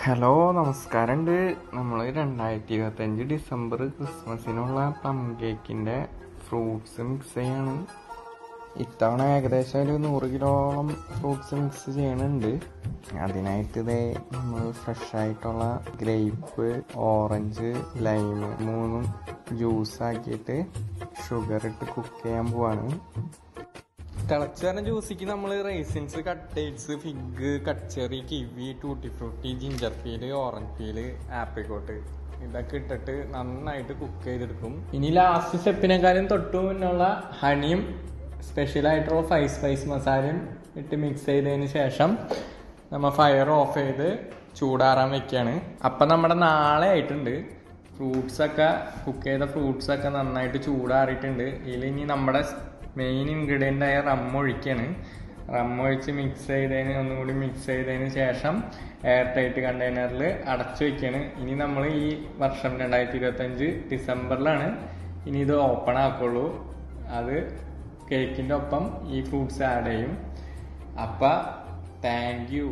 Hello നമസ്കാരമുണ്ട്. നമ്മൾ 2025 December ക്രിസ്മസിനുള്ള plum കേക്കിൻ്റെ ഫ്രൂട്ട്സ് മിക്സ് ചെയ്യാണ്. ഇത്തവണ ഏകദേശം ഒരു 100 കിലോളം ഫ്രൂട്ട്സ് മിക്സ് ചെയ്യണുണ്ട്. അതിനായിട്ട് നമ്മൾ ഫ്രഷായിട്ടുള്ള ഗ്രേപ്പ്, ഓറഞ്ച്, ലൈം മൂന്നും ജ്യൂസാക്കിയിട്ട് ഷുഗർ ഇട്ട് കുക്ക് ചെയ്യാൻ പോവാണ്. തിളച്ച് വരുന്ന ജ്യൂസിക്ക് നമ്മൾ റൈസിൻസ്, കട്ട്ലേറ്റ്സ്, fig, cut cherry, kiwi, tutti frutti, ginger peel, orange peel, apricot ഇതൊക്കെ ഇട്ടിട്ട് നന്നായിട്ട് കുക്ക് ചെയ്തെടുക്കും. ഇനി ലാസ്റ്റ് സ്റ്റെപ്പിനെക്കാളും തൊട്ട് മുന്നുള്ള ഹണിയും സ്പെഷ്യലായിട്ടുള്ള സ്പൈസ് മസാലയും ഇട്ട് മിക്സ് ചെയ്തതിന് ശേഷം നമ്മൾ ഫയർ ഓഫ് ചെയ്ത് ചൂടാറാൻ വെക്കുകയാണ്. അപ്പം നമ്മുടെ നാളെ ആയിട്ടുണ്ട്. ഫ്രൂട്ട്സൊക്കെ കുക്ക് ചെയ്ത ഫ്രൂട്ട്സൊക്കെ നന്നായിട്ട് ചൂടാറിയിട്ടുണ്ട്. ഇതിലിനി നമ്മുടെ മെയിൻ ഇൻഗ്രീഡിയൻ്റ് ആയ ഒഴിക്കുകയാണ്. ഒഴിച്ച് ഒന്നുകൂടി മിക്സ് ചെയ്തതിന് ശേഷം എയർ ടൈറ്റ് കണ്ടെയ്നറിൽ അടച്ചു വയ്ക്കുകയാണ്. ഇനി നമ്മൾ ഈ വർഷം 2025 ഡിസംബറിലാണ് ഇനി ഇത് ഓപ്പൺ ആക്കുള്ളൂ. അത് കേക്കിൻ്റെ ഒപ്പം ഈ ഫ്രൂട്ട്സ് ആഡ് ചെയ്യും. അപ്പം താങ്ക് യു.